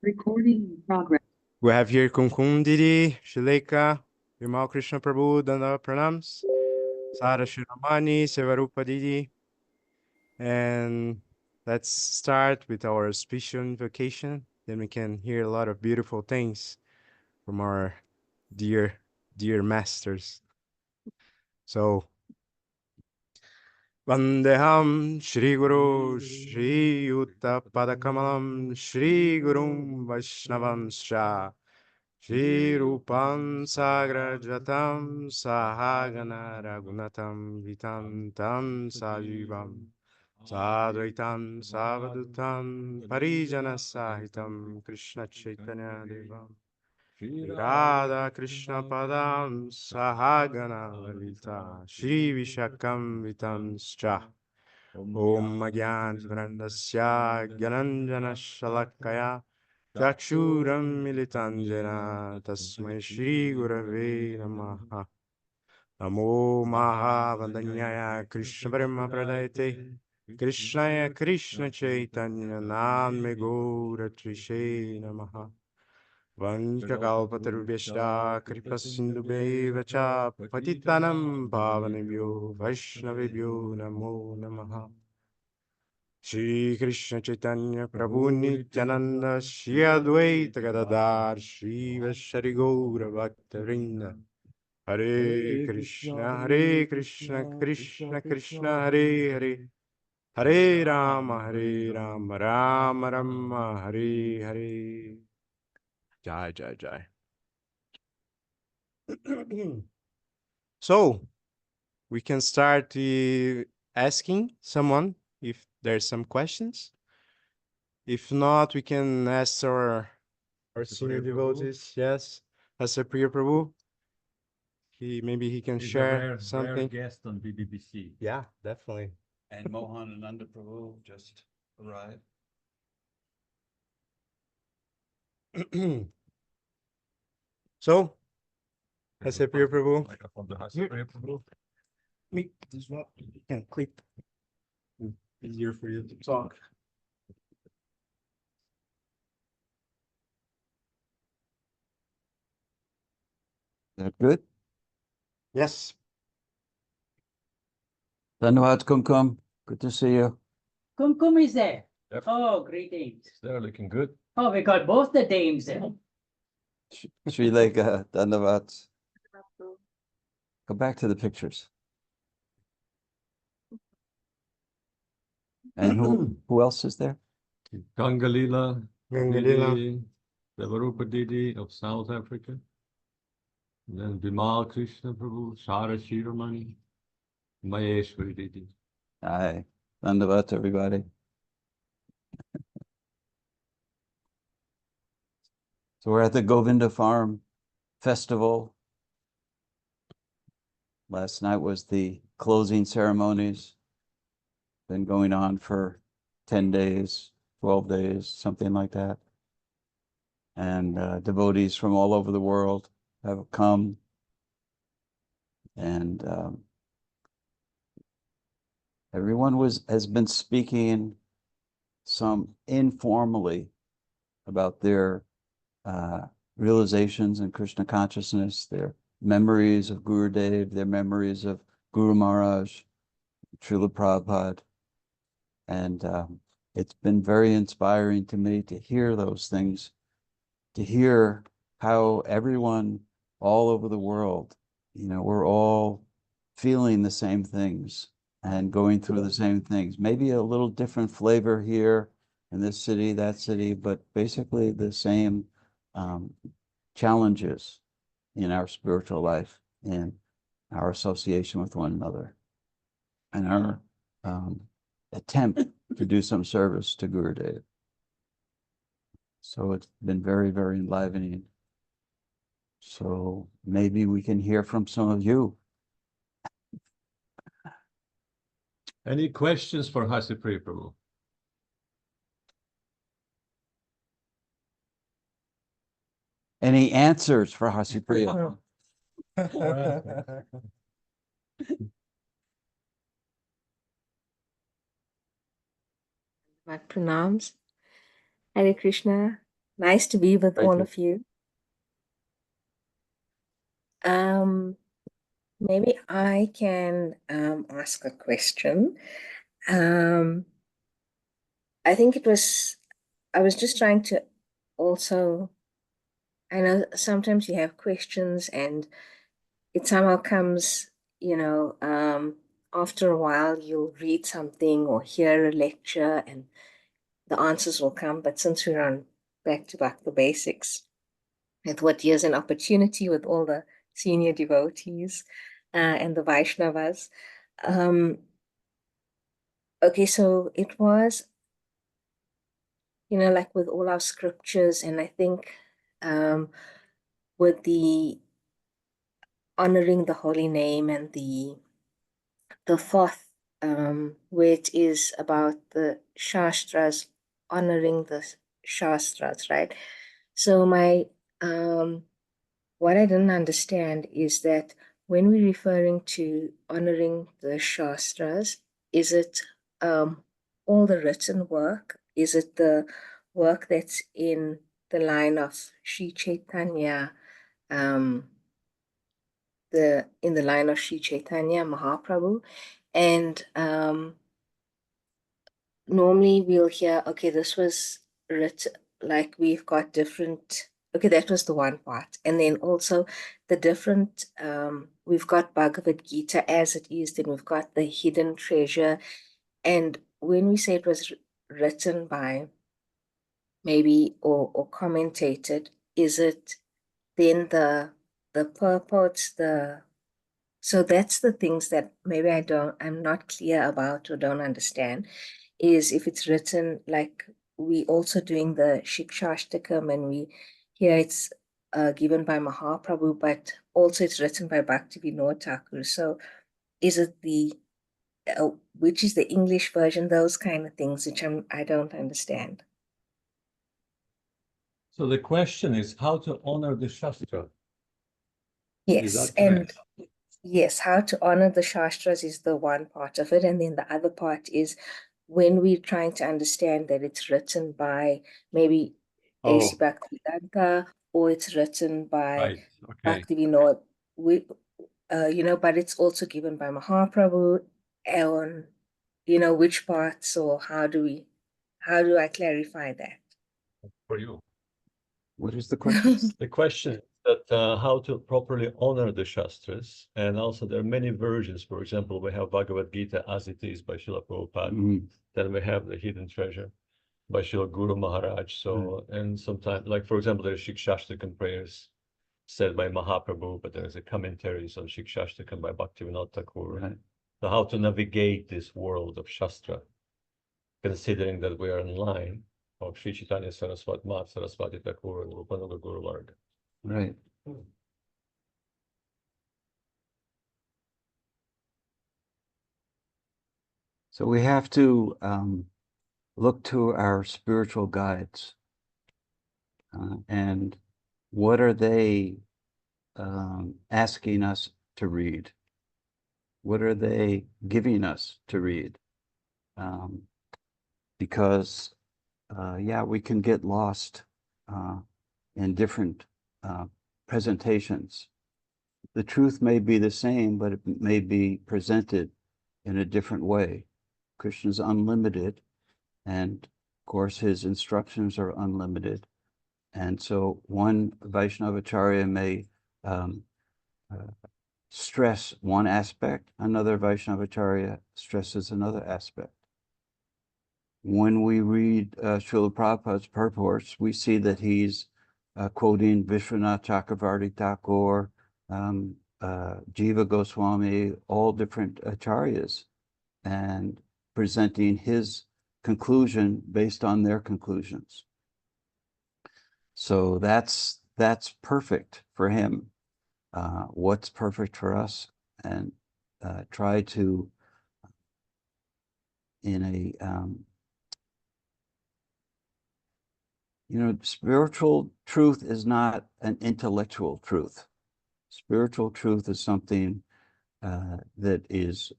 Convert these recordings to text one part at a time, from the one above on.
Recording in progress. We have here Kunkun Didi, Shileka, Vimal Krishna Prabhu, Danda Pranams, Sara Shiramani, Sevarupa Didi. And let's start with our special invocation. Then we can hear a lot of beautiful things from our dear masters. So, Vandeham Shri Guru Shri Yuta Padakamalam Shri Gurum Vaishnavam Shah Shri Rupam Sagrajatam Sahagana Ragunatam Vitantam Sajivam Sadvaitam Savadutam Parijana Sahitam Krishna Chaitanya Devam Shri Radha Krishna Padam Sahagana Lalita Shri Vishakam Vitam Scha Om Agyan Vrandasya Gyananjana Shalakaya Chakshuram Militanjana Tasmai Shri Gurave Namaha Namo Mahavandanyaya Krishna Parama Pradayate Krishnaya Krishna Chaitanya Name Gora Trishe Namaha Vanchakalpatarubhyashta Kripasindubheva Patitanam Pavanebhyo Vaishnavebhyo Namo Namaha Shri Krishna Chaitanya Prabhu Nityananda Shri Advaita Gadadhar Shri Vashari Gaura Bhakta Hare Krishna Krishna Krishna Hare Hare Hare Rama Rama Rama Hare Hare Jai Jai Jai. So we can start asking someone if there's some questions. If not, we can ask our senior devotees. Yes, as a Priya Prabhu. Maybe he can share something. Rare guest on BBBC. Yeah, definitely. And Mohan Ananda Prabhu just arrived. So, Hase Priya Prabhu. Microphone to Hase Priya Prabhu. Me, this one you can clip. Easier for you to talk. That good? Yes. Dhanwad Kumkum. Good to see you. Kumkum is there. Yep. Oh, greetings. They're looking good. Oh, we got both the dames there. Sri Lanka, Dhanwad. Go back to the pictures. And who else is there? Gangalila, Gangalila. Didi, Devarupa Didi of South Africa. And then Vimal Krishna Prabhu, Sara Shiramani, Maheshwari Didi. Hi. Dhanwad, everybody. So we're at the Govinda Farm Festival. Last night was the closing ceremonies. Been going on for 10 days, 12 days, something like that. And devotees from all over the world have come. And everyone has been speaking some informally about their realizations in Krishna consciousness, their memories of Gurudev, their memories of Guru Maharaj, Srila Prabhupada. And it's been very inspiring to me to hear those things, to hear how everyone all over the world, we're all feeling the same things and going through the same things. Maybe a little different flavor here in this city, that city, but basically the same challenges in our spiritual life, in our association with one another, and our attempt to do some service to Gurudev. So it's been very, very enlivening. So maybe we can hear from some of you. Any questions for Hase Priya Prabhu? Any answers for Hase Priya? My pranams. Hare Krishna. Nice to be with Thank all you. of you. Maybe I can ask a question. I think I was just trying to also, I know sometimes you have questions and it somehow comes, after a while you'll read something or hear a lecture and the answers will come. But since we're on back to back the basics, I thought here's an opportunity with all the senior devotees and the Vaishnavas. Okay, so it was, like with all our scriptures, and I think with the honoring the holy name and the fourth, which is about the Shastras, honoring the Shastras, right? So what I didn't understand is that when we're referring to honoring the Shastras, is it all the written work? Is it the work that's in the line of Sri Chaitanya, in the line of Sri Chaitanya Mahaprabhu? And normally we'll hear, okay, this was written, like we've got different, okay, that was the one part. And then also the different, we've got Bhagavad Gita as it is, then we've got the hidden treasure. And when we say it was written by maybe or commentated, is it then the purports, so that's the things that maybe I'm not clear about or don't understand, is if it's written, like we also doing the Shikshashtakam and we here it's given by Mahaprabhu, but also it's written by Bhaktivinoda Thakur. So is it which is the English version, those kind of things, which I don't understand. So the question is how to honor the Shastra. Is Yes, that and correct? yes, how to honor the Shastras is the one part of it. And then the other part is when we're trying to understand that it's written by maybe A.C. Oh, Bhaktivedanta or it's written by right. Okay. Bhaktivinoda, but it's also given by Mahaprabhu on, which parts, or how do I clarify that? For you. What is the question? The question is that how to properly honor the Shastras. And also there are many versions. For example, we have Bhagavad Gita as it is by Srila Prabhupada. Mhm. Then we have the hidden treasure by Srila Guru Maharaj. So, and sometimes, like for example, there's Shikshashtakam prayers said by Mahaprabhu, but there's a commentaries on Shikshashtakam by Bhaktivinoda Thakur. Right. So how to navigate this world of Shastra, considering that we are in line of Sri Chaitanya Saraswati Mat, Saraswati Thakur, and Rupanuga Guru Varga. Right. So we have to look to our spiritual guides and what are they asking us to read? What are they giving us to read? Because, we can get lost in different presentations. The truth may be the same, but it may be presented in a different way. Krishna is unlimited, and of course his instructions are unlimited. And so one Vaishnavacharya may stress one aspect, another Vaishnavacharya stresses another aspect. When we read Srila Prabhupada's purports, we see that he's quoting Vishwanath Chakravarti Thakur, Jiva Goswami, all different acharyas, and presenting his conclusion based on their conclusions. So that's perfect for him. What's perfect for us, and try to, in a spiritual truth is not an intellectual truth. Spiritual truth is something that is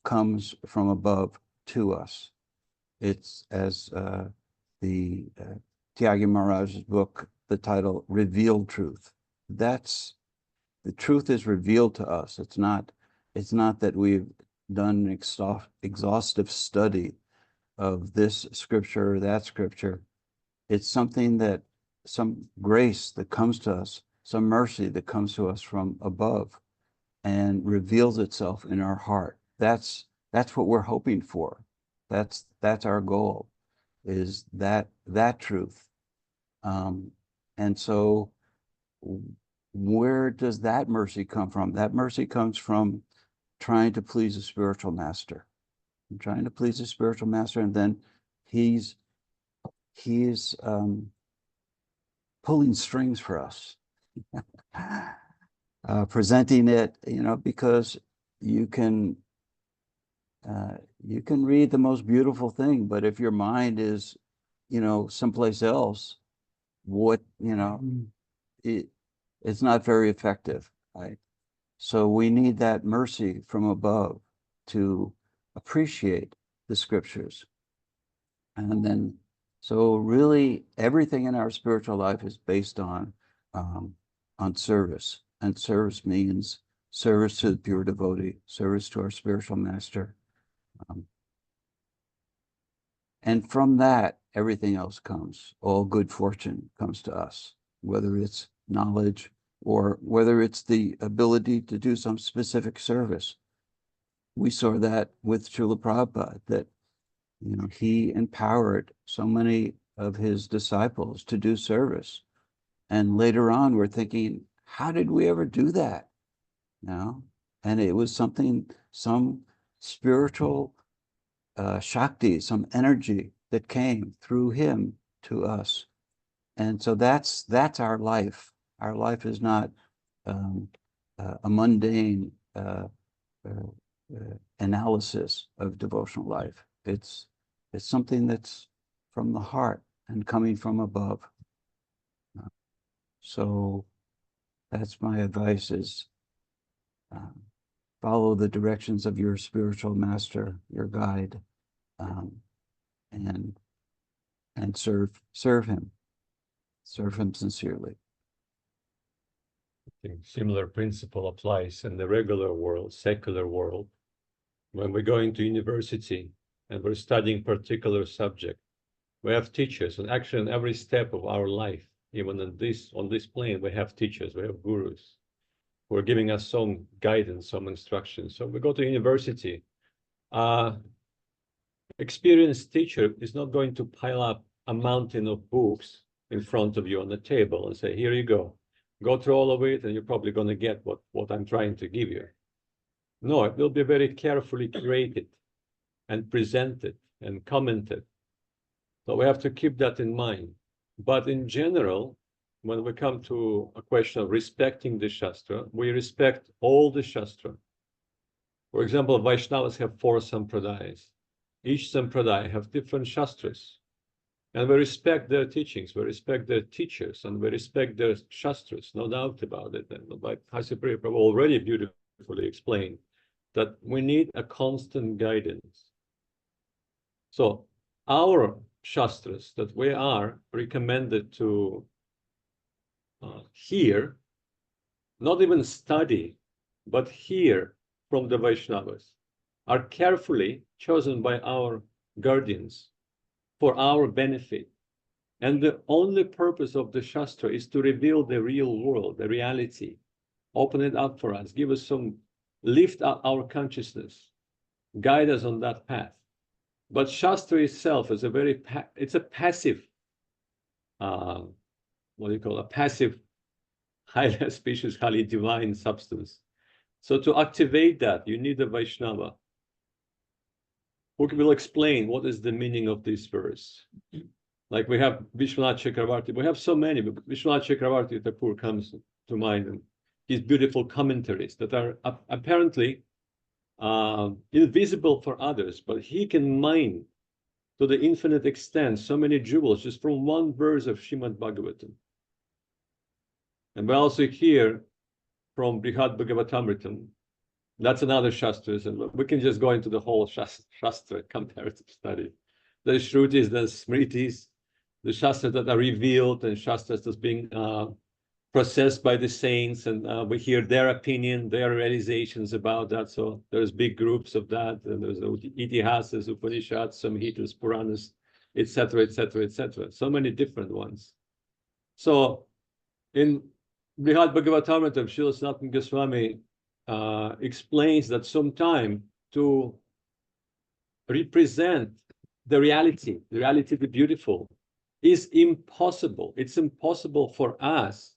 comes from above to us. It's as the Tyagi Maharaj's book, the title Revealed Truth. That's the truth is revealed to us. It's not that we've done an exhaustive study of this scripture or that scripture. It's something that some grace that comes to us, some mercy that comes to us from above and reveals itself in our heart. That's what we're hoping for. That's our goal, is that truth. And so where does that mercy come from? That mercy comes from trying to please a spiritual master. Trying to please a spiritual master, and then he's pulling strings for us. Presenting it, because you can read the most beautiful thing, but if your mind is, someplace else, it's not very effective, right? So we need that mercy from above to appreciate the scriptures. And then, so really everything in our spiritual life is based on service. And service means service to the pure devotee, service to our spiritual master. And from that, everything else comes. All good fortune comes to us, whether it's knowledge or whether it's the ability to do some specific service. We saw that with Srila Prabhupada, that he empowered so many of his disciples to do service. And later on, we're thinking, how did we ever do that? And it was some spiritual Shakti, some energy that came through him to us. And so that's our life. Our life is not a mundane analysis of devotional life. It's something that's from the heart and coming from above. So that's my advice, is follow the directions of your spiritual master, your guide, and serve him sincerely. I think similar principle applies in the regular world, secular world. When we go into university and we're studying particular subject, we have teachers, and actually in every step of our life, even on this plane, we have teachers, we have gurus who are giving us some guidance, some instructions. So we go to university. Experienced teacher is not going to pile up a mountain of books in front of you on the table and say, here you go through all of it, and you're probably going to get what I'm trying to give you. No, it will be very carefully curated and presented and commented. So we have to keep that in mind. But in general, when we come to a question of respecting the Shastra, we respect all the Shastra. For example, Vaishnavas have 4 sampradayas. Each sampradaya have different Shastras. And we respect their teachings, we respect their teachers, and we respect their Shastras, no doubt about it. And like Hasipriya Prabhu already beautifully explained, that we need a constant guidance. So our Shastras that we are recommended to hear, not even study, but hear from the Vaishnavas, are carefully chosen by our guardians for our benefit. And the only purpose of the Shastra is to reveal the real world, the reality, open it up for us, give us some, lift up our consciousness, guide us on that path. But Shastra itself is it's a passive, what do you call it? A passive, highly auspicious, highly divine substance. So to activate that, you need a Vaishnava who will explain what is the meaning of this verse. Like we have Vishwanath Chakravarti, we have so many, but Vishwanath Chakravarti Thakur comes to mind, and his beautiful commentaries that are apparently invisible for others, but he can mine to the infinite extent so many jewels just from one verse of Srimad Bhagavatam. And we also hear from Brihad Bhagavatamritam. That's another Shastra, and we can just go into the whole Shastra comparative study. The Shrutis, the Smritis, the Shastras that are revealed and Shastras that's being processed by the saints, and we hear their opinion, their realizations about that. So there's big groups of that, and there's Itihasas, Upanishads, Samhitas, Puranas, etc., etc., etc. So many different ones. So in Brihad Bhagavatamrita, Srila Sanatana Goswami explains that sometime to represent the reality, the beautiful, is impossible. It's impossible for us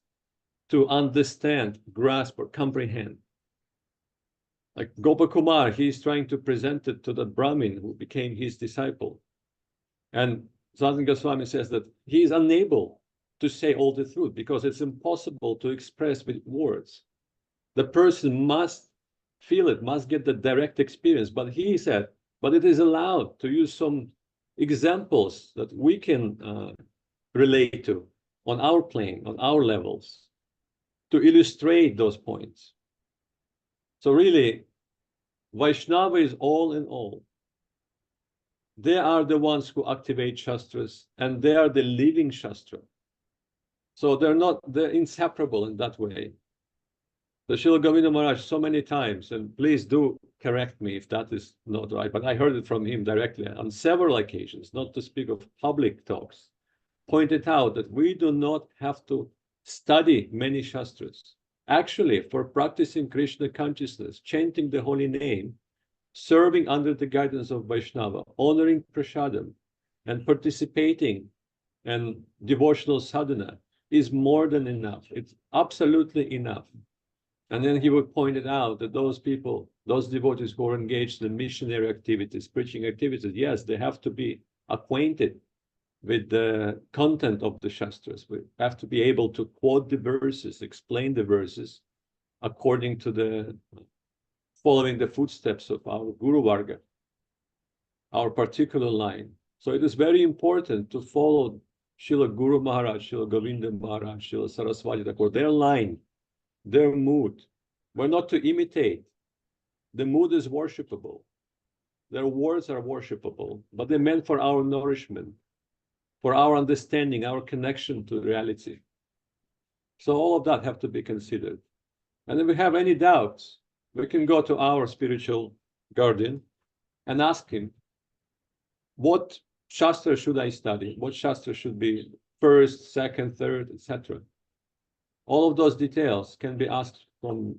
to understand, grasp, or comprehend. Like Gopakumar, he's trying to present it to the Brahmin who became his disciple. And Sanatana Goswami says that he is unable to say all the truth because it's impossible to express with words. The person must feel it, must get the direct experience. But he said, but it is allowed to use some examples that we can relate to on our plane, on our levels, to illustrate those points. So really, Vaishnava is all in all. They are the ones who activate Shastras, and they are the living Shastra. So they're inseparable in that way. The Srila Govinda Maharaj so many times, and please do correct me if that is not right, but I heard it from him directly on several occasions, not to speak of public talks, pointed out that we do not have to study many Shastras. Actually, for practicing Krishna consciousness, chanting the holy name, serving under the guidance of Vaishnava, honoring prasadam, and participating in devotional sadhana is more than enough. It's absolutely enough. And then he would point it out that those people, those devotees who are engaged in missionary activities, preaching activities, yes, they have to be acquainted with the content of the Shastras. We have to be able to quote the verses, explain the verses according to the, following the footsteps of our Guru Varga, our particular line. So it is very important to follow Srila Guru Maharaj, Srila Govinda Maharaj, Srila Saraswati Thakur, their line, their mood. We're not to imitate. The mood is worshipable. Their words are worshipable, but they're meant for our nourishment, for our understanding, our connection to reality. So all of that have to be considered. And if we have any doubts, we can go to our spiritual guardian and ask him, what Shastra should I study? What Shastra should be first, second, third, etc.? All of those details can be asked from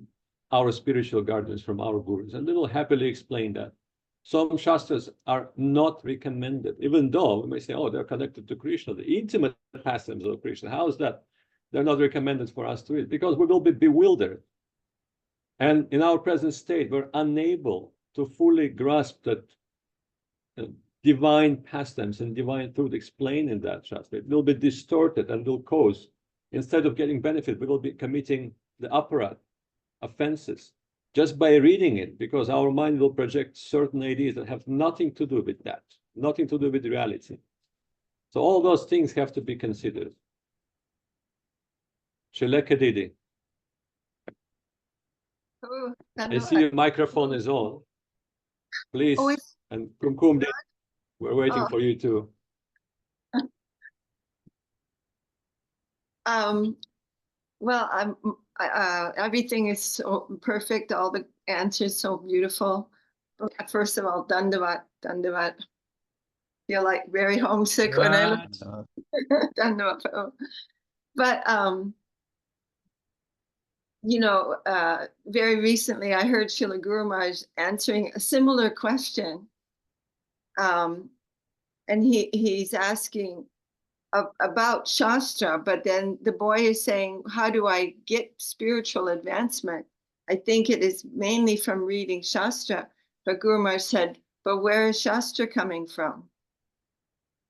our spiritual guardians, from our gurus, and they will happily explain that. Some Shastras are not recommended, even though we may say, oh, they're connected to Krishna, the intimate pastimes of Krishna. How is that? They're not recommended for us to read, because we will be bewildered. And in our present state, we're unable to fully grasp that divine pastimes and divine truth explained in that Shastra. It will be distorted and will cause, instead of getting benefit, we will be committing the aparat, offenses, just by reading it, because our mind will project certain ideas that have nothing to do with that, nothing to do with reality. So all those things have to be considered. Shaleka Didi, Oh, I see your microphone is on. Please, Oh, it's and Kumkum Didi, we're waiting Oh. for you too. Well, everything is so perfect. All the answers so beautiful. First of all, Dandavat, Dandavat. Feel like very homesick when I look Dandavat. Oh. But very recently I heard Srila Guru Maharaj answering a similar question. And he's asking about Shastra, but then the boy is saying, how do I get spiritual advancement? I think it is mainly from reading Shastra. But Guru Maharaj said, but where is Shastra coming from?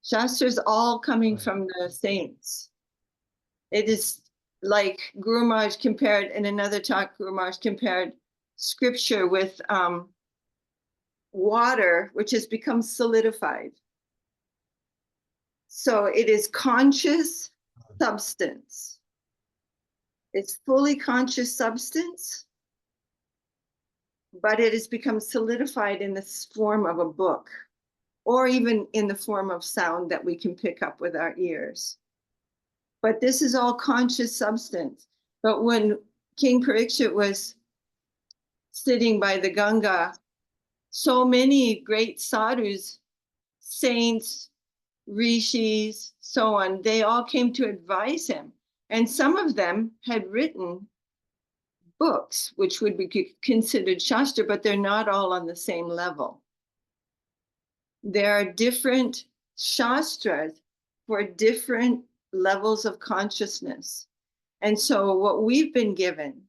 Shastra is all coming from the saints. It is like Guru Maharaj compared, in another talk, Guru Maharaj compared scripture with water, which has become solidified. So it is conscious substance. It's fully conscious substance, but it has become solidified in the form of a book. or even in the form of sound that we can pick up with our ears. But this is all conscious substance. But when King Parikshit was sitting by the Ganga, so many great sadhus, saints, rishis, so on, they all came to advise him. And some of them had written books, which would be considered Shastra, but they're not all on the same level. There are different Shastras for different levels of consciousness. And so what we've been given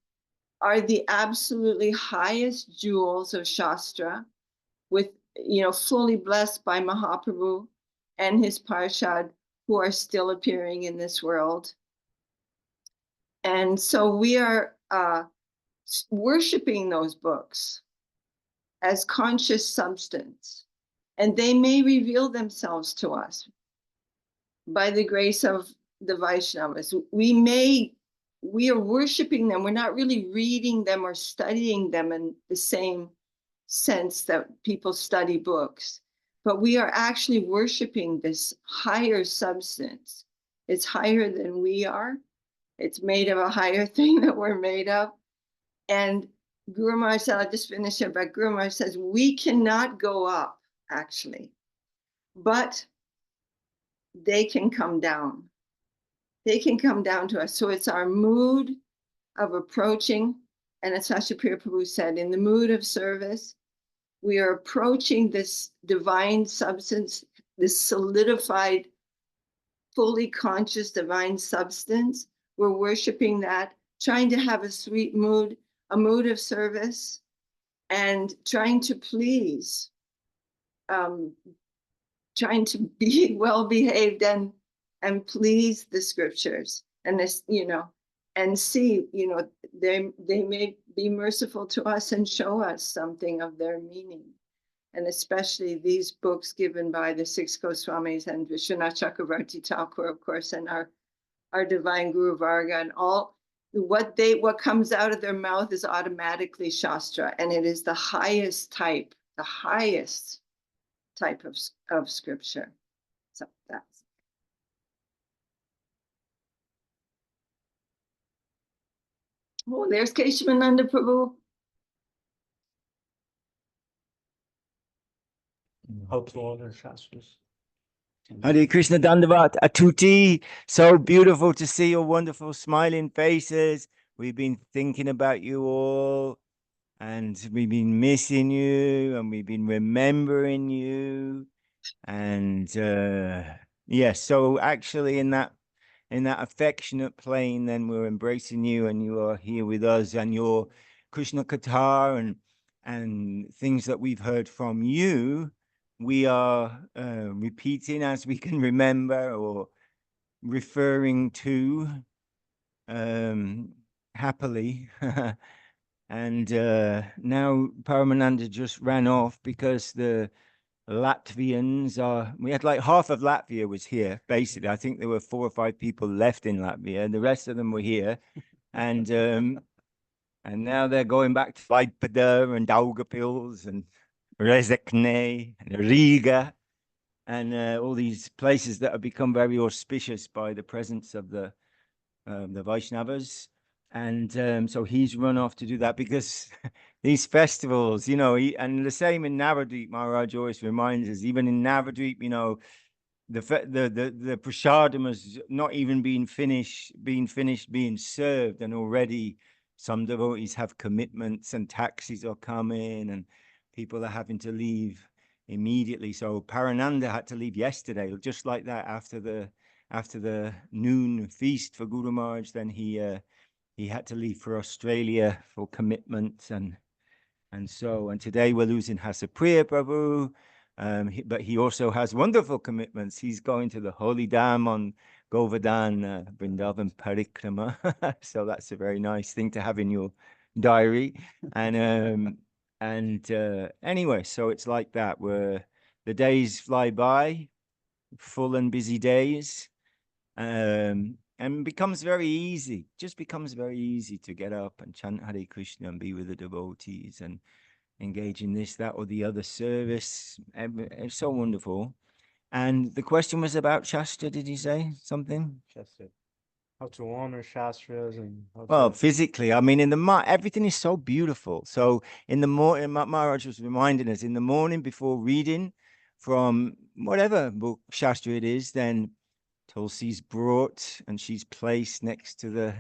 are the absolutely highest jewels of Shastra, with, fully blessed by Mahaprabhu and his Parshad, who are still appearing in this world. And so we are worshiping those books as conscious substance, and they may reveal themselves to us by the grace of the Vaishnavas. We are worshiping them. We're not really reading them or studying them in the same sense that people study books, but we are actually worshiping this higher substance. It's higher than we are. It's made of a higher thing that we're made of. And Guru Maharaj said, I'll just finish here, but Guru Maharaj says, we cannot go up, actually, but they can come down. They can come down to us. So it's our mood of approaching, and as Sashapir Prabhu said, in the mood of service, we are approaching this divine substance, this solidified, fully conscious divine substance. We're worshiping that, trying to have a sweet mood, a mood of service, and trying to please, trying to be well behaved and please the scriptures, and this, and see, they may be merciful to us and show us something of their meaning. And especially these books given by the six Goswamis and Vishwanath Chakravarti Thakur, of course, and our divine Guru Varga, and all what comes out of their mouth is automatically Shastra, and it is the highest type of scripture. So that's. Oh, there's Keshavananda Prabhu. Helps all the Shastras. Hare Krishna Dandavat Atuti. So beautiful to see your wonderful smiling faces. We've been thinking about you all, and we've been missing you, and we've been remembering you. And yes, so actually in that affectionate plane, then we're embracing you, and you are here with us, and your Krishna Katha and things that we've heard from you, we are repeating as we can remember, or referring to happily. And now Paramananda just ran off because the Latvians we had like half of Latvia was here, basically. I think there were 4 or 5 people left in Latvia, and the rest of them were here. And now they're going back to Klaipėda and Daugavpils and Rezekne and Riga, and all these places that have become very auspicious by the presence of the Vaishnavas. And so he's run off to do that, because these festivals, and the same in Navadvip. Maharaj always reminds us, even in Navadvip, the prasadam has not even been finished being served, and already some devotees have commitments, and taxis are coming, and people are having to leave immediately. So Parananda had to leave yesterday, just like that, after the noon feast for Guru Maharaj. Then he had to leave for Australia for commitments, and today we're losing Hasapriya Prabhu, but he also has wonderful commitments. He's going to the Holy Dham on Govardhan, Vrindavan Parikrama. So that's a very nice thing to have in your diary. And anyway, so it's like that, where the days fly by, full and busy days, and becomes very easy to get up and chant Hare Krishna and be with the devotees. And engage in this, that, or the other service. It's so wonderful. And the question was about Shastra, did you say something? Shastra. How to honor Shastras and how Well, to... physically, I mean, everything is so beautiful. So in the morning, Maharaj was reminding us in the morning before reading from whatever book Shastra it is, then Tulsi's brought and she's placed next to the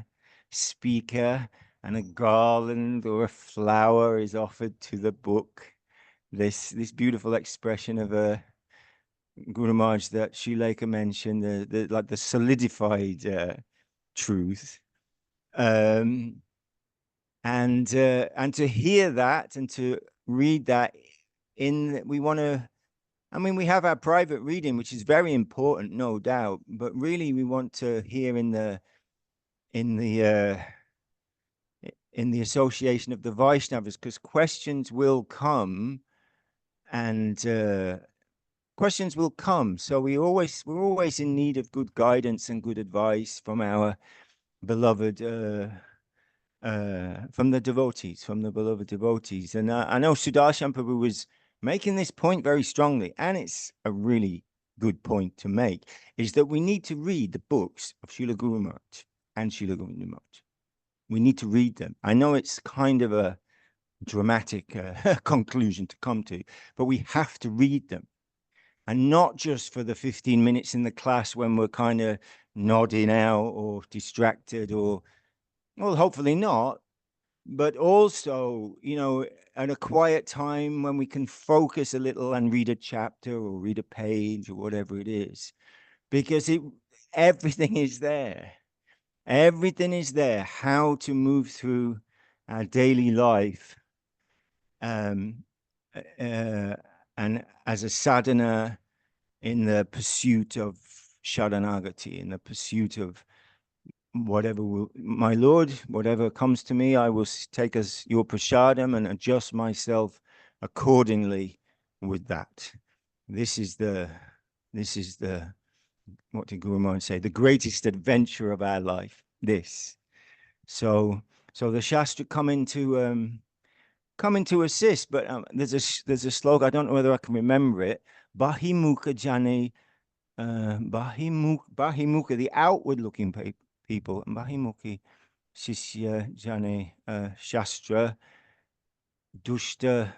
speaker, and a garland or a flower is offered to the book. This beautiful expression of a Guru Maharaj that Shileka mentioned, like the solidified truth. And to hear that and to read that I mean, we have our private reading, which is very important, no doubt, but really we want to hear in the association of the Vaishnavas, because questions will come, and questions will come. So we're always in need of good guidance and good advice from our beloved, from the devotees, from the beloved devotees. And I know Sudarshan Prabhu was making this point very strongly, and it's a really good point to make, is that we need to read the books of Srila Guru Maharaj and Srila Govinda Maharaj. We need to read them. I know it's kind of a dramatic conclusion to come to, but we have to read them. And not just for the 15 minutes in the class when we're kind of nodding out or distracted, or, well, hopefully not, but also, you know, at a quiet time when we can focus a little and read a chapter or read a page or whatever it is, because everything is there. Everything is there. How to move through our daily life, and as a sadhana, in the pursuit of Sharanagati, in the pursuit of whatever my Lord, whatever comes to me, I will take as your prasadam and adjust myself accordingly with that. This is the, what did Guru Maharaj say? The greatest adventure of our life, this. So the Shastra coming to assist, but there's a sloka, I don't know whether I can remember it. Bahimukha jane, Bahimukha, the outward looking people, and Bahimukhi Shishya jane Shastra Dushta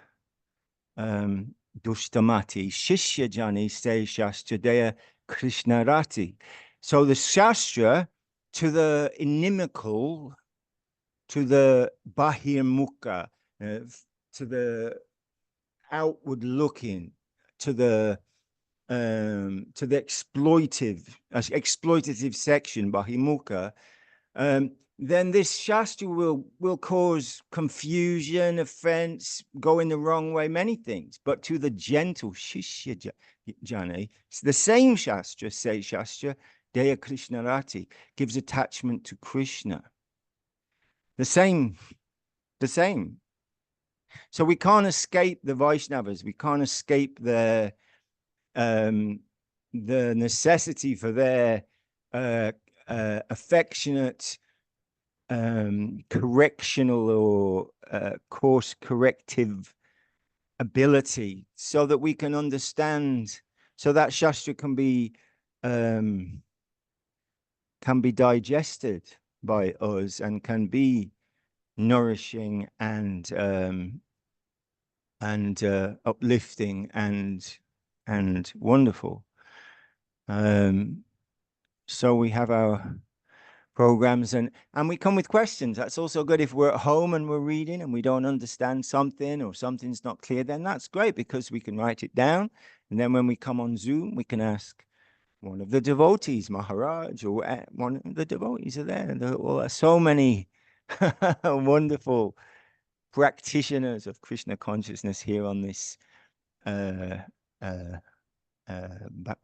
Dushtamati, Shishya jane say Shastra Deya Krishnarati. So the Shastra, to the inimical, to the Bahimukha, to the outward looking, to the exploitative section, Bahimukha, then this Shastra will cause confusion, offense, go in the wrong way, many things. But to the gentle Shishya Jane, the same Shastra, say Shastra, Deya Krishnarati, gives attachment to Krishna. The same. So we can't escape the Vaishnavas. We can't escape the necessity for their affectionate, correctional or course corrective ability, so that we can understand, so that Shastra can be digested by us and can be nourishing and uplifting and wonderful. So we have our programs, and we come with questions. That's also good. If we're at home and we're reading and we don't understand something, or something's not clear, then that's great, because we can write it down, and then when we come on Zoom, we can ask one of the devotees, Maharaj, or one of the devotees are there. There are so many wonderful practitioners of Krishna consciousness here on this back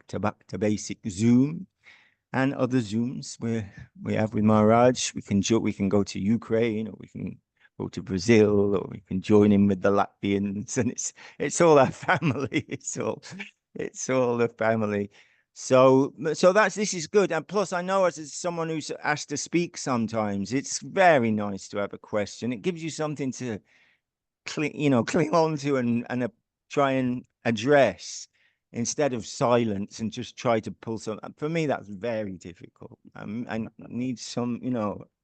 to basic Zoom, and other Zooms where we have with Maharaj. We can go to Ukraine, or we can go to Brazil, or we can join in with the Latvians, and it's all our family. It's all the family. So this is good. And plus, I know as someone who's asked to speak sometimes, it's very nice to have a question. It gives you something to cling on to and try and address instead of silence and just try to pull some. For me, that's very difficult. I need some,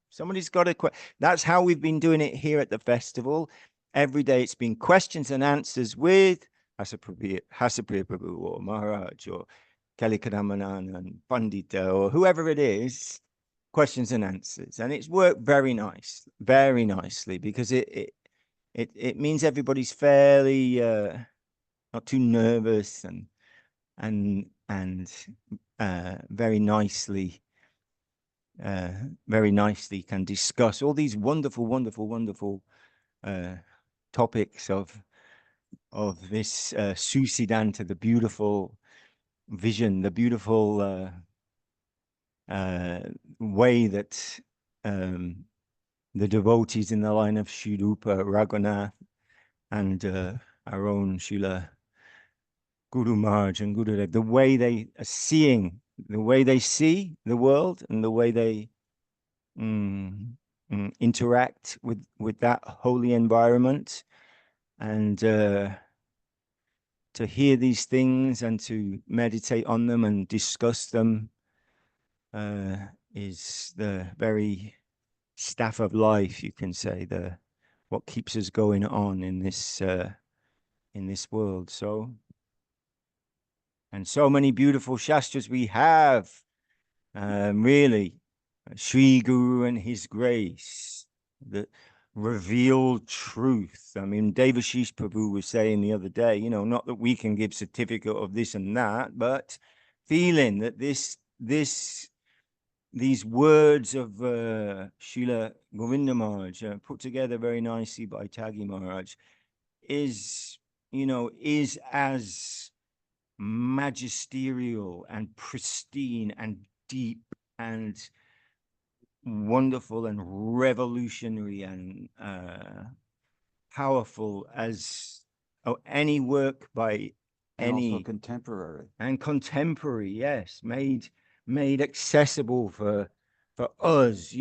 somebody's got to. That's how we've been doing it here at the festival. Every day it's been questions and answers with Hasapriya Prabhu or Maharaj or Kelly Kadamanan and Pandita or whoever it is. Questions and answers, and it's worked very nicely because it means everybody's fairly not too nervous and very nicely can discuss all these wonderful topics of this Susiddhanta, the beautiful vision, the beautiful way that the devotees in the line of Sri Rupa, Raghunath, and our own Srila Guru Maharaj and Gurudev, the way they are seeing, the way they see the world, and the way they interact with that holy environment, and to hear these things and to meditate on them and discuss them is the very staff of life, you can say, what keeps us going on in this world. So, and so many beautiful shastras we have, really, Sri Guru and his grace, the revealed truth. I mean, Devashish Prabhu was saying the other day, not that we can give certificate of this and that, but feeling that these words of Srila Govinda Maharaj, put together very nicely by Taggi Maharaj, is as magisterial and pristine and deep and wonderful and revolutionary and powerful as any work by any. Also contemporary. And contemporary, yes, made accessible for us,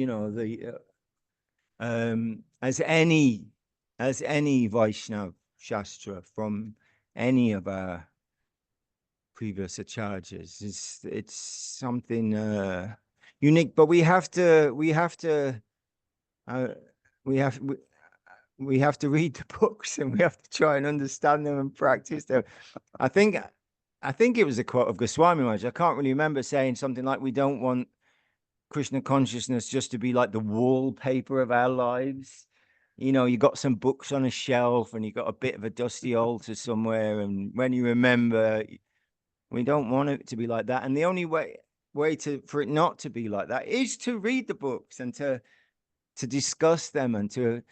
as any Vaishnav Shastra from any of our previous acharyas. It's something unique, but we have to read the books, and we have to try and understand them and practice them. I think it was a quote of Goswami Maharaj. I can't really remember saying something like, we don't want Krishna consciousness just to be like the wallpaper of our lives. You got some books on a shelf and you got a bit of a dusty altar somewhere, and when you remember, we don't want it to be like that. And the only way for it not to be like that is to read the books and to discuss them and to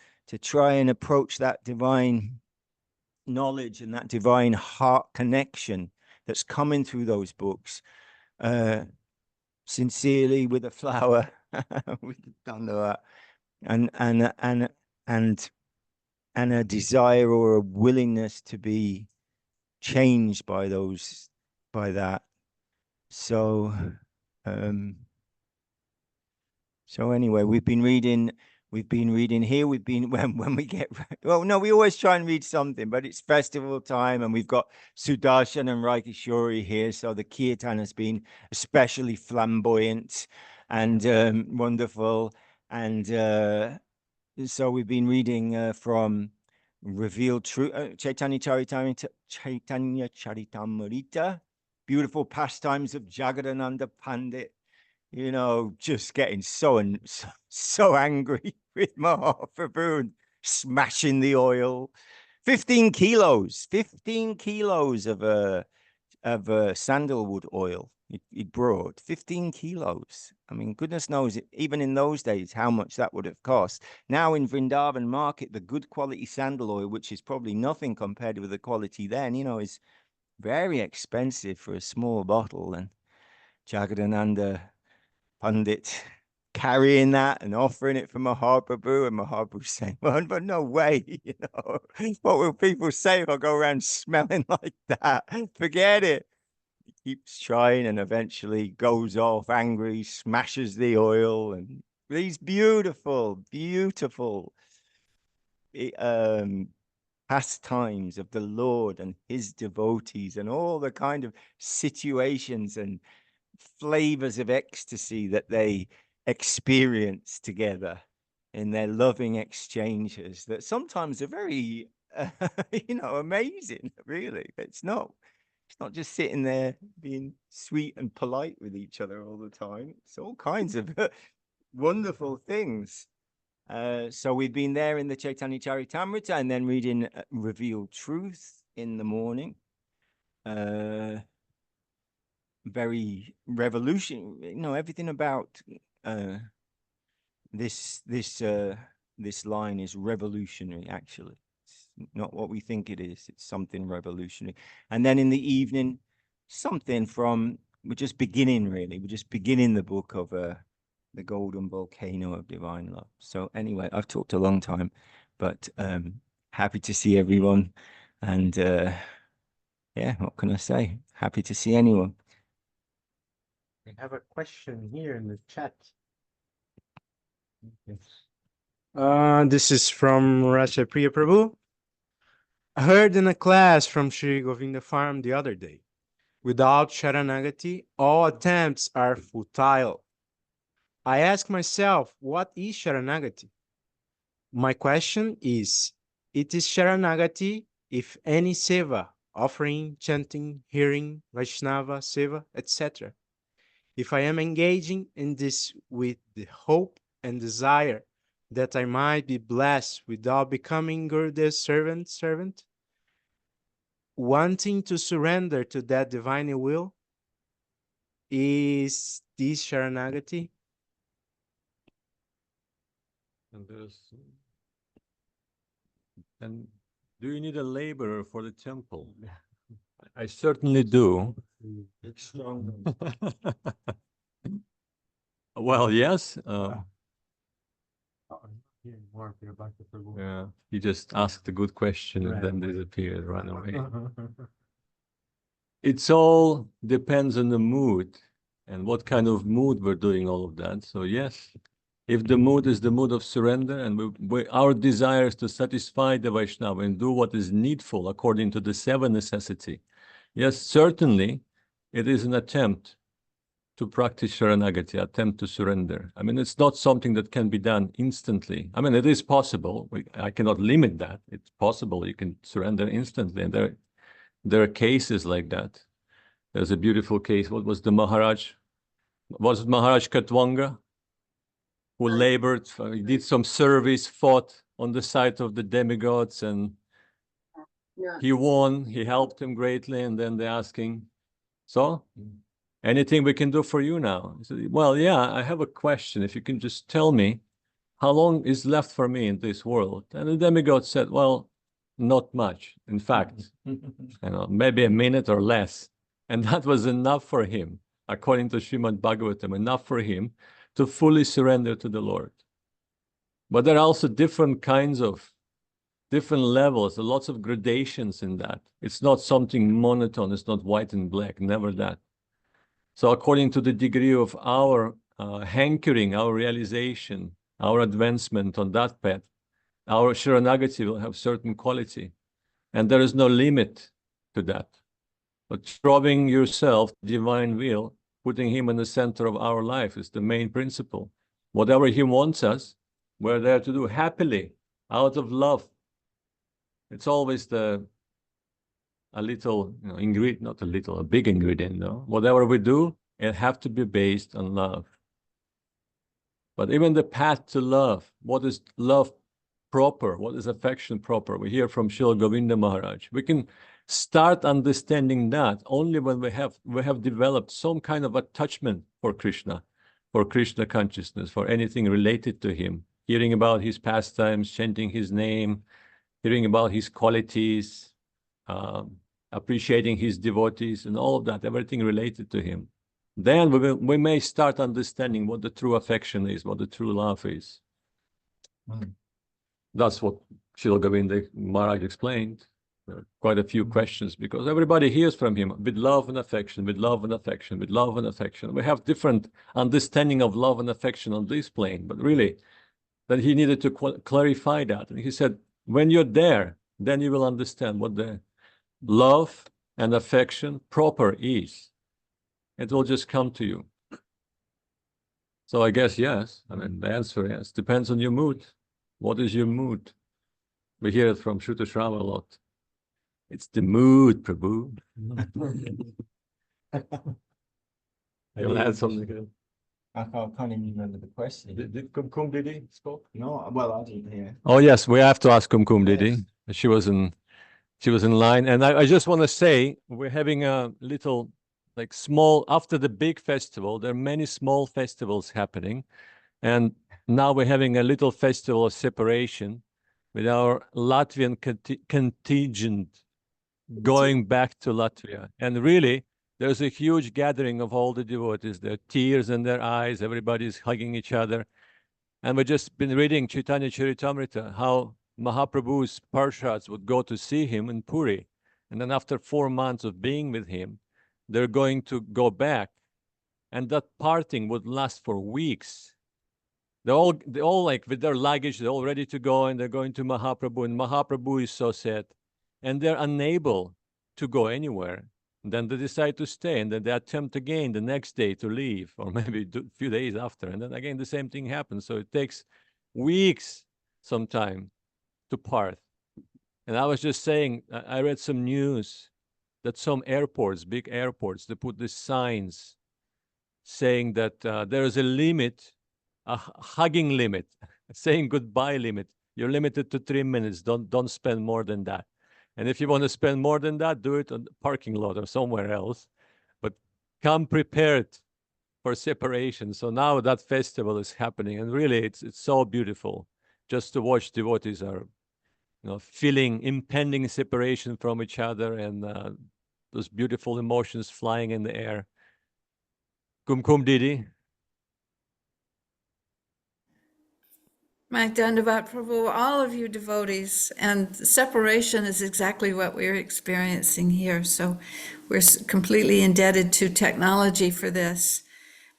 try and approach that divine knowledge and that divine heart connection that's coming through those books sincerely, with a flower, with the thunder, and a desire or a willingness to be changed by that. So anyway, we've been reading here. We've been when we get, well, no, we always try and read something, but it's festival time and we've got Sudarshan and Raikishori here. So the kirtan has been especially flamboyant and wonderful. And so we've been reading from Revealed Truth, Chaitanya Charitamrita, beautiful pastimes of Jagadananda Pandit. Just getting so angry with Mahaprabhu and smashing the oil. 15 kilos of sandalwood oil he brought. 15 kilos. I mean, goodness knows, even in those days, how much that would have cost. Now in Vrindavan market, the good quality sandal oil, which is probably nothing compared with the quality then, is very expensive for a small bottle. And Jagadananda Pandit carrying that and offering it for Mahaprabhu, and Mahaprabhu saying, well, but no way, what will people say if I go around smelling like that? Forget it. He keeps trying and eventually goes off angry, smashes the oil, and these beautiful pastimes of the Lord and his devotees and all the kind of situations and flavors of ecstasy that they experience together in their loving exchanges that sometimes are very, amazing, really. It's not just sitting there being sweet and polite with each other all the time. It's all kinds of wonderful things. So we've been there in the Chaitanya Charitamrita and then reading Revealed Truth in the morning. Very revolutionary, everything about this line is revolutionary, actually. It's not what we think it is. It's something revolutionary. And then in the evening, something from, we're just beginning, really. We're just beginning the book of the Golden Volcano of Divine Love. So anyway, I've talked a long time, but happy to see everyone. And yeah, what can I say? Happy to see anyone. We have a question here in the chat. This is from Rasha Priya Prabhu. I heard in a class from Sri Govinda Farm the other day, without Sharanagati, all attempts are futile. I ask myself, what is Sharanagati? My question is, it is Sharanagati if any seva, offering, chanting, hearing, Vaishnava, seva, etc. If I am engaging in this with the hope and desire that I might be blessed without becoming Gurudev's servant, wanting to surrender to that divine will, is this Sharanagati? And do you need a laborer for the temple? I certainly do. Well, yes. Yeah, you just asked a good question and then disappeared, ran away. It's all depends on the mood and what kind of mood we're doing all of that. So yes, if the mood is the mood of surrender and our desire is to satisfy the Vaishnava and do what is needful according to the seven necessity, yes, certainly it is an attempt to practice Sharanagati, attempt to surrender. I mean, it's not something that can be done instantly. I mean, it is possible. I cannot limit that. It's possible you can surrender instantly. And there are cases like that. There's a beautiful case. What was the Maharaj? Was it Maharaj Katwanga? Who labored, he did some service, fought on the side of the demigods, and he won. He helped him greatly. And then they're asking, so? Anything we can do for you now? He said, well, yeah, I have a question. If you can just tell me how long is left for me in this world. And the demigod said, well, not much. In fact, maybe a minute or less. And that was enough for him, according to Srimad Bhagavatam, enough for him to fully surrender to the Lord. But there are also different kinds of, different levels, lots of gradations in that. It's not something monotone. It's not white and black, never that. So according to the degree of our hankering, our realization, our advancement on that path, our Sharanagati will have certain quality. And there is no limit to that. But throwing yourself, divine will, putting him in the center of our life is the main principle. Whatever he wants us, we're there to do happily, out of love. It's always a little ingredient, not a little, a big ingredient, no? Whatever we do, it have to be based on love. But even the path to love, what is love proper? What is affection proper? We hear from Srila Govinda Maharaj. We can start understanding that only when we have developed some kind of attachment for Krishna consciousness, for anything related to him, hearing about his pastimes, chanting his name, hearing about his qualities, appreciating his devotees and all of that, everything related to him. Then we may start understanding what the true affection is, what the true love is. That's what Srila Govinda Maharaj explained. There are quite a few questions because everybody hears from him with love and affection, with love and affection, with love and affection. We have different understanding of love and affection on this plane, but really that he needed to clarify that. And he said, when you're there, then you will understand what the love and affection proper is. It will just come to you. So I guess yes. I mean, the answer yes. Depends on your mood. What is your mood? We hear it from Shuta Shrava a lot. It's the mood, Prabhu. You will add something. I can't even remember the question. Did Kumkum Didi spoke? No, well, I didn't hear. Oh yes, we have to ask Kumkum Didi. Yes. She was in line, and I just want to say we're having a little like small after the big festival. There are many small festivals happening, and now we're having a little festival of separation with our Latvian contingent going back to Latvia, and really. There's a huge gathering of all the devotees. There are tears in their eyes. Everybody's hugging each other. And we've just been reading Chaitanya Charitamrita, how Mahaprabhu's parshads would go to see him in Puri. And then after 4 months of being with him, they're going to go back. And that parting would last for weeks. They're all like with their luggage, they're all ready to go, and they're going to Mahaprabhu. And Mahaprabhu is so sad. And they're unable to go anywhere. Then they decide to stay, and then they attempt again the next day to leave, or maybe a few days after. And then again, the same thing happens. So it takes weeks sometime to part. And I was just saying, I read some news that some airports, big airports, they put these signs saying that there is a limit, a hugging limit, saying goodbye limit. You're limited to 3 minutes. Don't spend more than that. And if you want to spend more than that, do it on the parking lot or somewhere else. But come prepared for separation. So now that festival is happening, and really, it's so beautiful just to watch devotees are, feeling impending separation from each other, and those beautiful emotions flying in the air. Kumkum Didi. My Dandavat Prabhu, all of you devotees, and separation is exactly what we're experiencing here. So we're completely indebted to technology for this,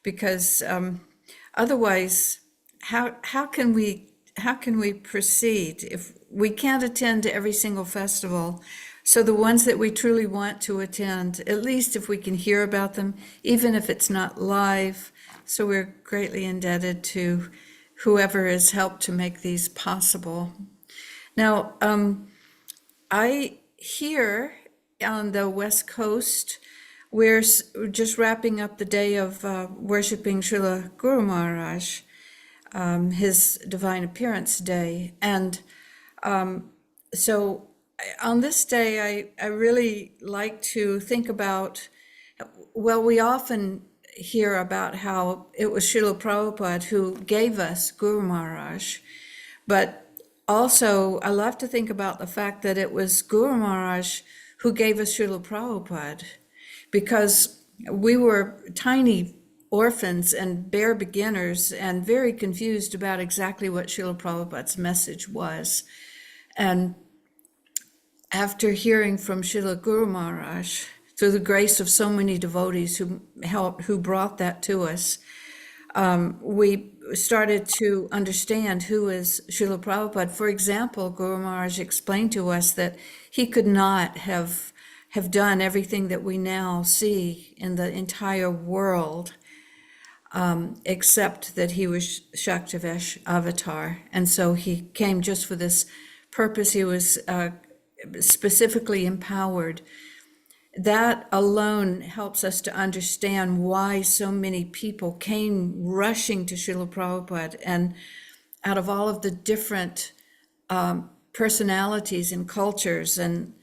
because otherwise, how can we proceed if we can't attend to every single festival? So the ones that we truly want to attend, at least if we can hear about them, even if it's not live. So we're greatly indebted to whoever has helped to make these possible. Now, I here on the West Coast, we're just wrapping up the day of worshiping Srila Guru Maharaj, his Divine Appearance Day. And so on this day, I really like to think about, well, we often hear about how it was Srila Prabhupada who gave us Guru Maharaj, but also I love to think about the fact that it was Guru Maharaj who gave us Srila Prabhupada, because we were tiny orphans and bare beginners and very confused about exactly what Srila Prabhupada's message was. And after hearing from Srila Guru Maharaj, through the grace of so many devotees who brought that to us, we started to understand who is Srila Prabhupada. For example, Guru Maharaj explained to us that he could not have done everything that we now see in the entire world, except that he was Shaktivesh avatar. And so he came just for this purpose. He was specifically empowered. That alone helps us to understand why so many people came rushing to Srila Prabhupada. And out of all of the different personalities and cultures, and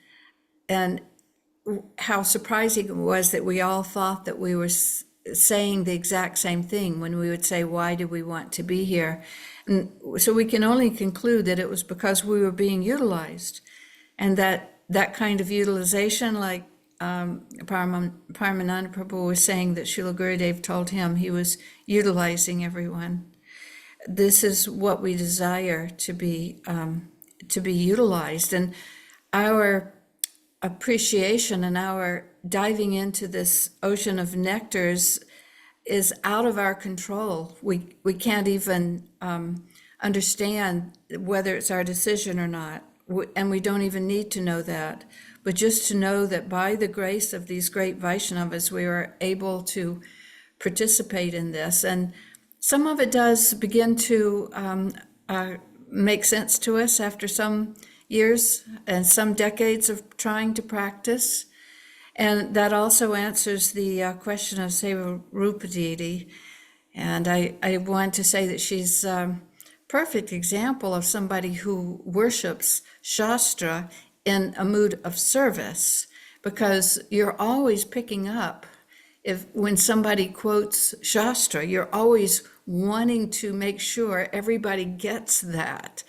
how surprising it was that we all thought that we were saying the exact same thing when we would say, why do we want to be here? And so we can only conclude that it was because we were being utilized, and that kind of utilization, like Paramananda Prabhu was saying that Srila Gurudev told him he was utilizing everyone. This is what we desire, to be utilized. And our appreciation and our diving into this ocean of nectars is out of our control. We can't even understand whether it's our decision or not. and we don't even need to know that, but just to know that by the grace of these great Vaishnavas, we are able to participate in this. And some of it does begin to make sense to us after some years and some decades of trying to practice. And that also answers the question of Seva Deity. And I want to say that she's a perfect example of somebody who worships Shastra in a mood of service, because you're always picking up when somebody quotes Shastra, you're always wanting to make sure everybody gets that.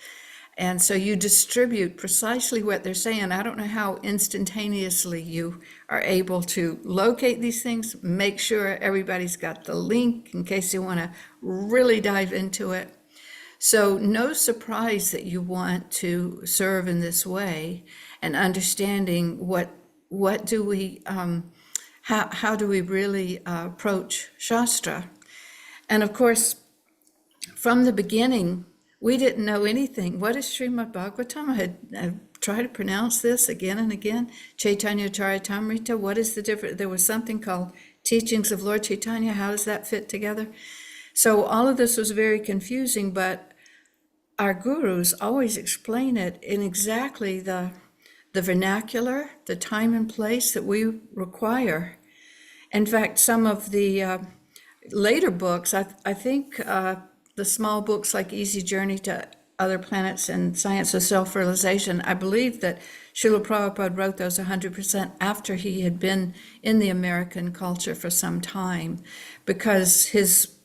And so you distribute precisely what they're saying. I don't know how instantaneously you are able to locate these things, make sure everybody's got the link in case you want to really dive into it. So no surprise that you want to serve in this way, and understanding what do we, how do we really approach Shastra? And of course, from the beginning, we didn't know anything. What is Srimad Bhagavatam? I tried to pronounce this again and again. Chaitanya Charitamrita, what is the difference? There was something called Teachings of Lord Chaitanya. How does that fit together? So all of this was very confusing, but our gurus always explain it in exactly the vernacular, the time and place that we require. In fact, some of the later books, I think the small books like Easy Journey to Other Planets and Science of Self-Realization, I believe that Srila Prabhupada wrote those 100% after he had been in the American culture for some time, because his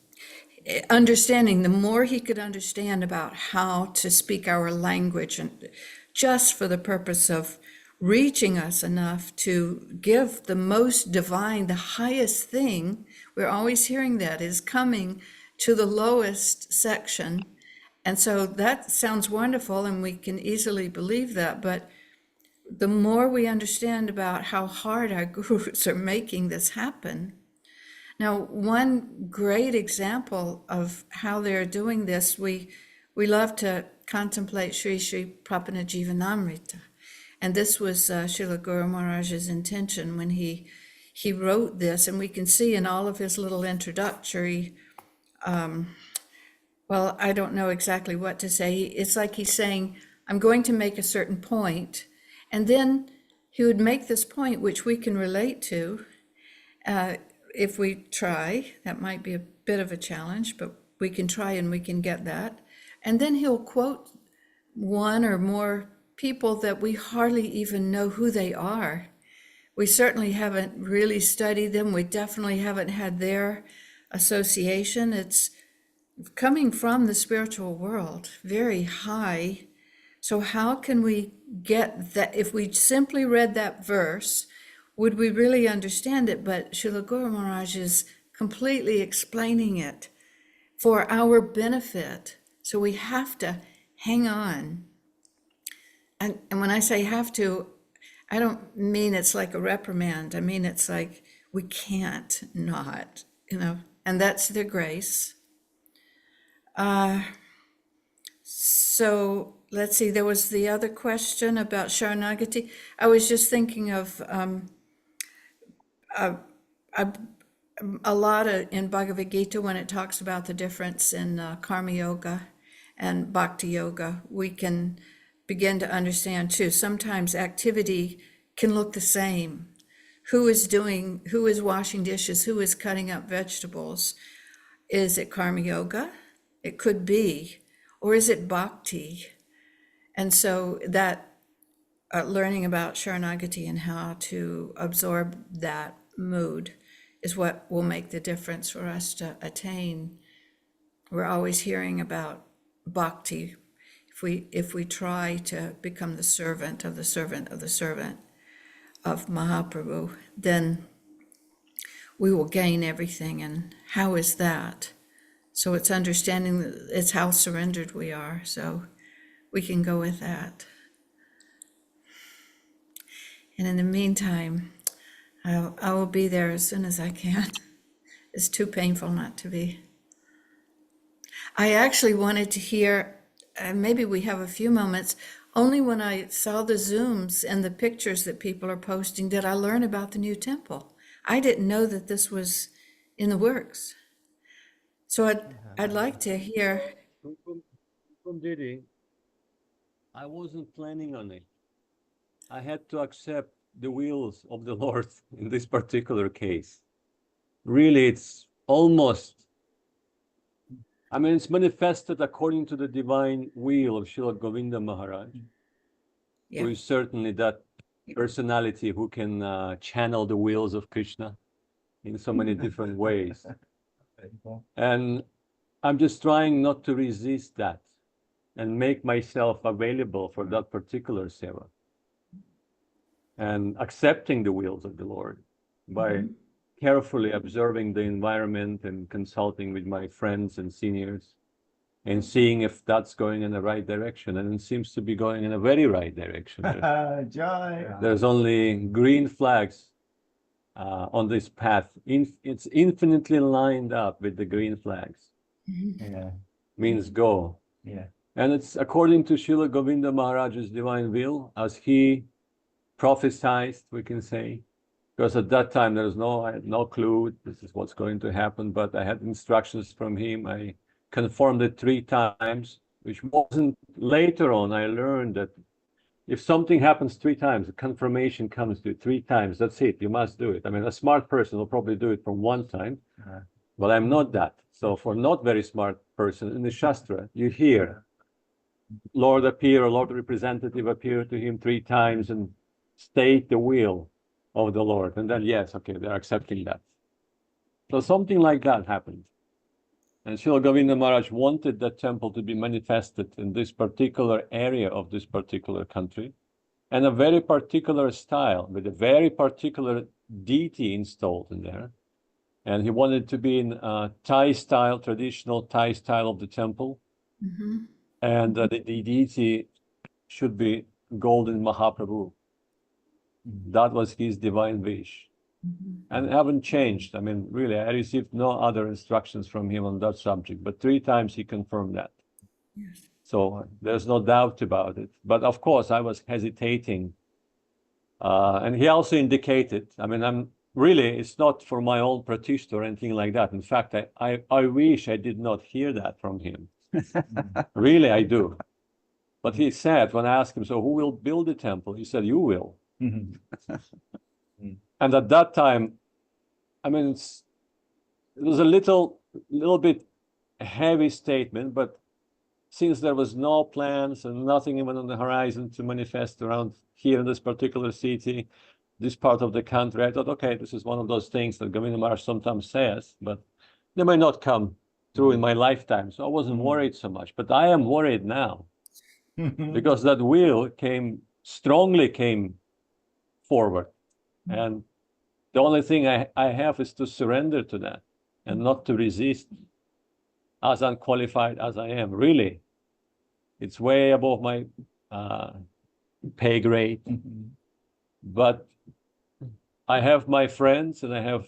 understanding, the more he could understand about how to speak our language, and just for the purpose of reaching us enough to give the most divine, the highest thing, we're always hearing that, is coming to the lowest section. And so that sounds wonderful, and we can easily believe that, but the more we understand about how hard our gurus are making this happen. Now, one great example of how they're doing this, we love to contemplate Sri Sri Prapana Jivanamrita. And this was Srila Guru Maharaj's intention when he wrote this, and we can see in all of his little introductory, well, I don't know exactly what to say. It's like he's saying, I'm going to make a certain point, and then he would make this point, which we can relate to, if we try. That might be a bit of a challenge, but we can try and we can get that. And then he'll quote one or more people that we hardly even know who they are. We certainly haven't really studied them. We definitely haven't had their association. It's coming from the spiritual world, very high. So how can we get that? If we simply read that verse, would we really understand it? But Srila Guru Maharaj is completely explaining it for our benefit. So we have to hang on. And when I say have to, I don't mean it's like a reprimand. I mean, it's like we can't not, and that's their grace. So let's see, there was the other question about Sharanagati. I was just thinking of a lot in Bhagavad Gita when it talks about the difference in Karma Yoga and Bhakti Yoga. We can begin to understand too. Sometimes activity can look the same. Who is washing dishes? Who is cutting up vegetables? Is it Karma Yoga? It could be. Or is it Bhakti? And so that learning about Sharanagati and how to absorb that mood is what will make the difference for us to attain. We're always hearing about Bhakti. If we try to become the servant of the servant of the servant of Mahaprabhu, then we will gain everything. And how is that? So it's understanding that it's how surrendered we are. So we can go with that. And in the meantime, I will be there as soon as I can. It's too painful not to be. I actually wanted to hear, maybe we have a few moments, only when I saw the Zooms and the pictures that people are posting did I learn about the new temple. I didn't know that this was in the works. So I'd like to hear. From Didi, I wasn't planning on it. I had to accept the wills of the Lord in this particular case. Really, it's almost, I mean, it's manifested according to the divine will of Srila Govinda Maharaj, Yeah. who is certainly that personality who can channel the wills of Krishna in so many different ways. And I'm just trying not to resist that and make myself available for that particular seva. And accepting the wills of the Lord by carefully observing the environment and consulting with my friends and seniors and seeing if that's going in the right direction. And it seems to be going in a very right direction. There's only green flags on this path. It's infinitely lined up with the green flags. Yeah. Means go. Yeah. And it's according to Srila Govinda Maharaj's divine will, as he prophesied, we can say, because at that time I had no clue this is what's going to happen, but I had instructions from him. I confirmed it 3 times, which wasn't later on. I learned that if something happens 3 times, a confirmation comes to 3 times. That's it. You must do it. I mean, a smart person will probably do it from 1 time, but I'm not that. So for not very smart person in the Shastra, you hear Lord appear, or Lord representative appear to him 3 times and state the will of the Lord. And then, yes, okay, they're accepting that. So something like that happened. And Srila Govinda Maharaj wanted that temple to be manifested in this particular area of this particular country, and a very particular style, with a very particular deity installed in there. And he wanted to be in Thai style, traditional Thai style of the temple. And the deity should be golden Mahaprabhu. That was his divine wish. And haven't changed. I mean, really, I received no other instructions from him on that subject, but 3 times he confirmed that. Yes. So there's no doubt about it. But of course, I was hesitating. And he also indicated, I mean, it's not for my own pratishtha or anything like that. In fact, I wish I did not hear that from him. Really, I do. But he said, when I asked him, so who will build the temple? He said, you will. And at that time, I mean, it was a little bit heavy statement, but since there was no plans and nothing even on the horizon to manifest around here in this particular city, this part of the country, I thought, okay, this is one of those things that Govinda Maharaj sometimes says, but they might not come through in my lifetime. So I wasn't worried so much, but I am worried now because that will strongly came forward. And the only thing I have is to surrender to that and not to resist, as unqualified as I am. Really, it's way above my pay grade. But I have my friends and I have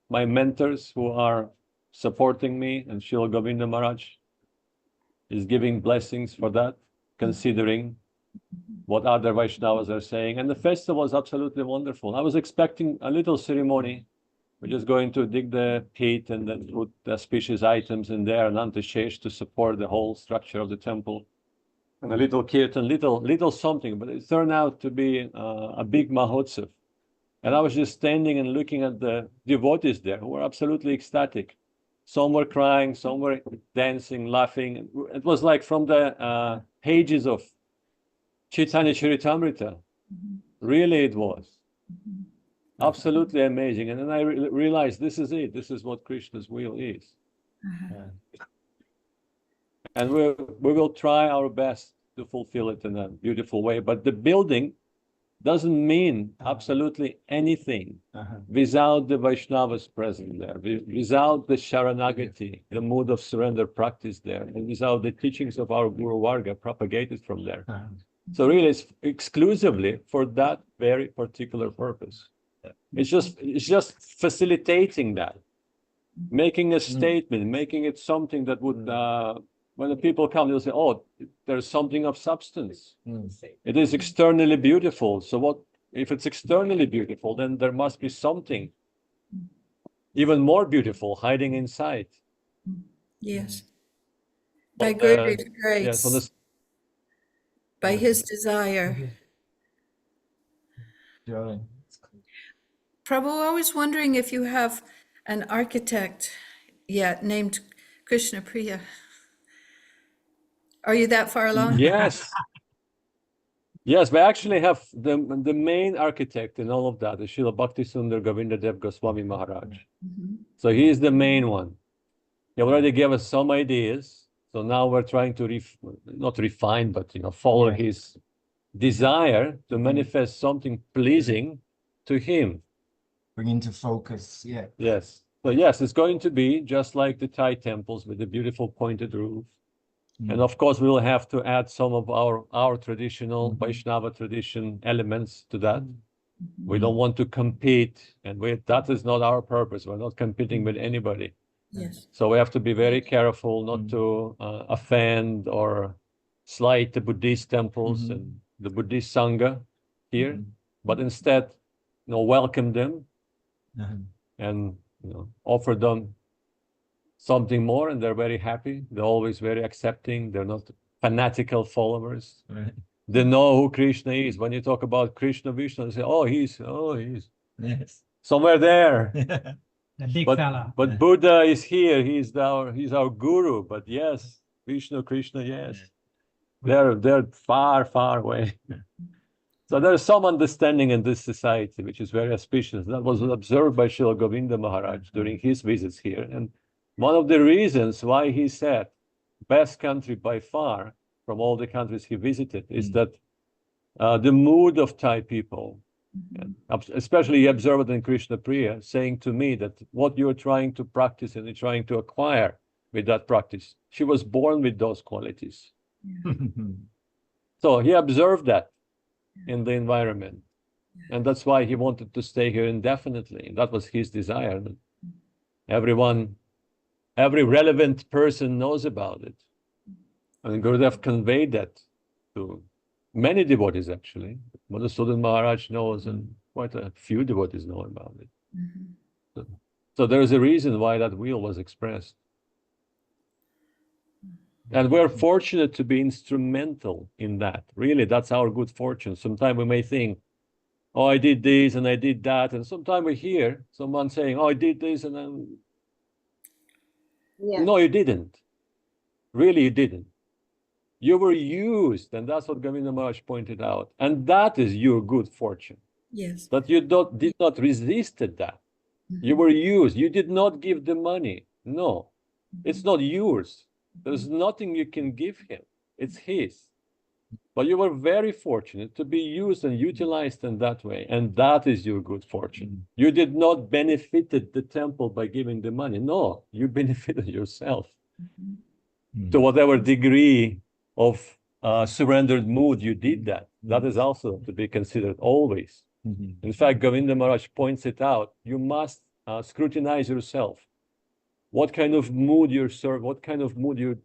my mentors who are supporting me, and Srila Govinda Maharaj is giving blessings for that, considering what other Vaishnavas are saying. And the festival is absolutely wonderful. I was expecting a little ceremony. We're just going to dig the pit and then put the auspicious items in there and antishesh to support the whole structure of the temple. And a little kirtan, little something, but it turned out to be a big mahotsav. And I was just standing and looking at the devotees there who were absolutely ecstatic. Some were crying, some were dancing, laughing. It was like from the pages of Chaitanya Charitamrita. Really, it was. Absolutely amazing. And then I realized this is it. This is what Krishna's will is. And we will try our best to fulfill it in a beautiful way. But the building doesn't mean absolutely anything without the Vaishnavas present there, without the Sharanagati, the mood of surrender practice there, and without the teachings of our Guru Varga propagated from there. So really, it's exclusively for that very particular purpose. It's just facilitating that, making a statement, making it something that would when the people come, they'll say, "Oh, there's something of substance. Mm. It is externally beautiful. So what if it's externally beautiful? Then there must be something even more beautiful hiding inside." Yes. By But, Gurudev's yeah, so grace, this, by his desire. Sure. Prabhu, I was wondering if you have an architect yet named Krishna Priya. Are you that far along? yes, yes, we actually have the main architect in all of that is Srila Bhaktisundar Govindadev Goswami Maharaj. Mhm. So he is the main one. He already gave us some ideas. So now we're trying to not refine, but follow Yeah. his desire to manifest something pleasing to him. Bring into focus. Yeah. Yes. So yes, it's going to be just like the Thai temples with the beautiful pointed roof. And of course, we will have to add some of our traditional Vaishnava tradition elements to that. We don't want to compete, and that is not our purpose. We're not competing with anybody. Yes. So we have to be very careful not to offend or slight the Buddhist temples and the Buddhist Sangha here, but instead, welcome them and offer them something more, and they're very happy. They're always very accepting. They're not fanatical followers. Right. They know who Krishna is. When you talk about Krishna, Vishnu, they say, "Oh, he's Yes. somewhere there." The big But fella. but Buddha is here. He's our guru. But yes, Vishnu, Krishna, yes, they're far, far away. So there's some understanding in this society, which is very auspicious. That was observed by Srila Govinda Maharaj during his visits here. And one of the reasons why he said best country by far from all the countries he visited is that the mood of Thai people, and especially he observed in Krishna Priya, saying to me that what you're trying to practice and you're trying to acquire with that practice, she was born with those qualities. So he observed that in the environment. And that's why he wanted to stay here indefinitely. That was his desire. Every relevant person knows about it. And Gurudev conveyed that to many devotees, actually. Madhusudan Maharaj knows, and quite a few devotees know about it. So there is a reason why that will was expressed. And we're fortunate to be instrumental in that. Really, that's our good fortune. Sometimes we may think, "Oh, I did this and I did that." And sometimes we hear someone saying, "Oh, I did this and then..." Yeah. No, you didn't. Really, you didn't. You were used, and that's what Govinda Maharaj pointed out. And that is your good fortune. Yes. That you did not resisted that. You were used. You did not give the money. No, it's not yours. There's nothing you can give him. It's his. But you were very fortunate to be used and utilized in that way. And that is your good fortune. You did not benefited the temple by giving the money. No, you benefited yourself. To whatever degree of surrendered mood you did that. That is also to be considered always. In fact, Govinda Maharaj points it out. You must scrutinize yourself. What kind of mood you're serving? What kind of mood you're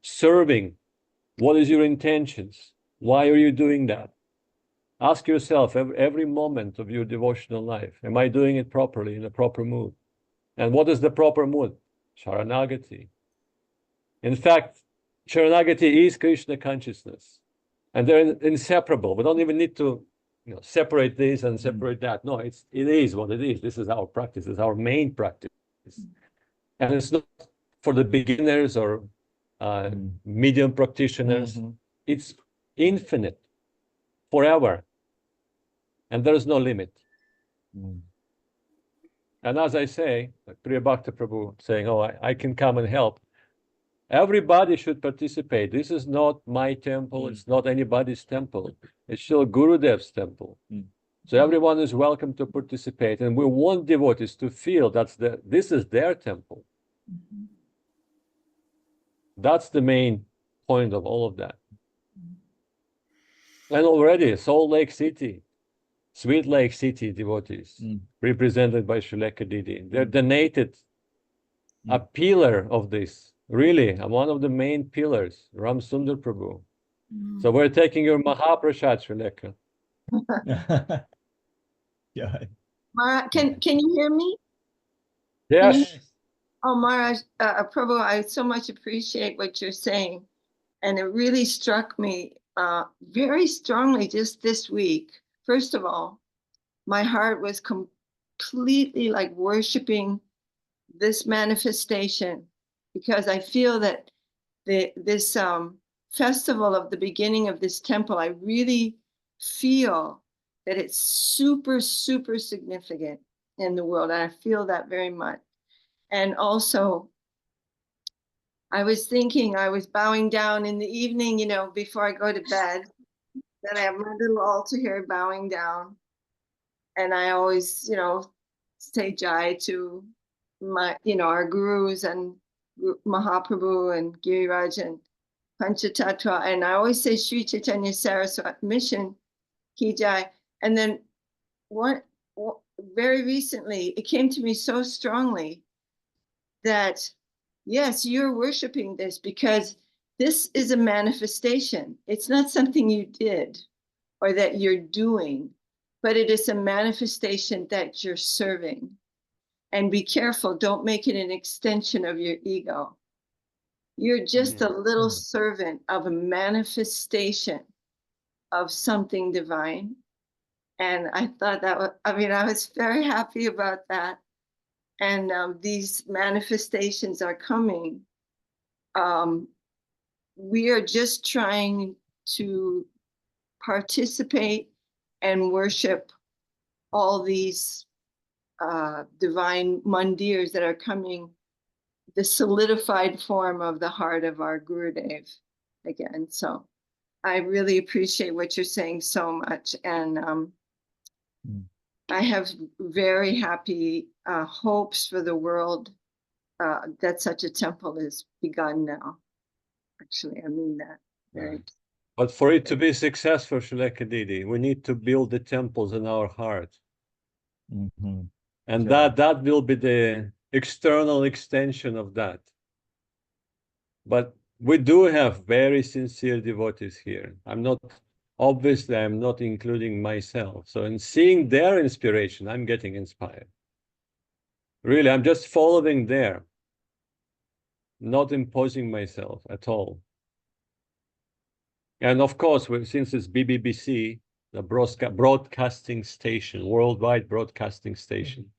serving? What is your intentions? Why are you doing that? Ask yourself every moment of your devotional life, am I doing it properly, in a proper mood? And what is the proper mood? Sharanagati. In fact, Sharanagati is Krishna consciousness. And they're inseparable. We don't even need to separate this and separate that. No, it is what it is. This is our practice. It's our main practice. And it's not for the beginners or medium practitioners. It's infinite, forever. And there's no limit. And as I say, like Priya Bhakta Prabhu saying, "Oh, I can come and help." Everybody should participate. This is not my temple. It's not anybody's temple. It's still Gurudev's temple. So everyone is welcome to participate. And we want devotees to feel this is their temple. That's the main point of all of that. And already Salt Lake City, Sweet Lake City devotees, represented by Shuleka Didi, they're donated a pillar of this Really, I'm one of the main pillars, Ram Sundar Prabhu. Mm. So we're taking your Mahaprasad, Srileka. Yeah. Mara, can you hear me? Yes. Oh, Maharaj, Prabhu, I so much appreciate what you're saying. And it really struck me very strongly just this week. First of all, my heart was completely like worshiping this manifestation because I feel that this festival of the beginning of this temple, I really feel that it's super, super significant in the world. And I feel that very much. And also, I was thinking, I was bowing down in the evening, you know, before I go to bed. Then I have my little altar here bowing down. And I always, you know, say jai to my, you know, our gurus and Mahaprabhu and Giriraj and Panchatattva. And I always say Sri Chaitanya Saraswati Mission, Ki Jai. And then very recently, it came to me so strongly that yes, you're worshiping this because this is a manifestation. It's not something you did or that you're doing, but it is a manifestation that you're serving. And be careful, don't make it an extension of your ego. You're just a little servant of a manifestation of something divine. And I thought that I was very happy about that. And these manifestations are coming. We are just trying to participate and worship all these divine mandirs that are coming, the solidified form of the heart of our Gurudev again. So I really appreciate what you're saying so much. And I have very happy hopes for the world that such a temple is begun now. Actually, I mean that. Very. But for it to be successful, Srileka Didi, we need to build the temples in our heart. Mhm. And Sure. that will be the external extension of that. But we do have very sincere devotees here. Obviously, I'm not including myself. So in seeing their inspiration, I'm getting inspired. Really, I'm just following there, not imposing myself at all. And of course, since it's BBBC, the broadcasting station, worldwide broadcasting station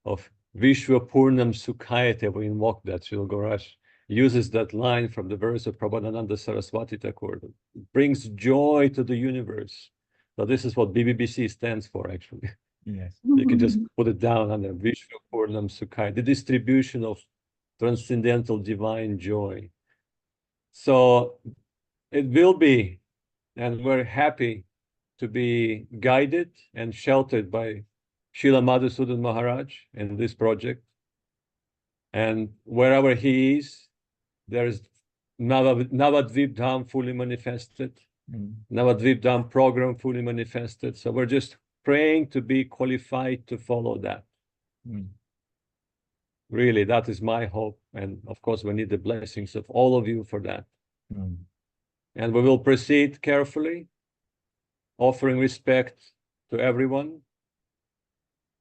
of Vishwa Purnam Sukhayate, we invoke that, Srila Gauraj uses that line from the verse of Prabhupada Saraswati Thakur. It brings joy to the universe. So this is what BBBC stands for, actually. Yes. You can just put it down under Vishwa Purnam Sukhayate, the distribution of transcendental divine joy. So it will be, and we're happy to be guided and sheltered by Srila Madhusudan Maharaj in this project. And wherever he is, there's Navadvip Dham fully manifested, Navadvip Dham program fully manifested. So we're just praying to be qualified to follow that. Really, that is my hope. And of course, we need the blessings of all of you for that. And we will proceed carefully, offering respect to everyone,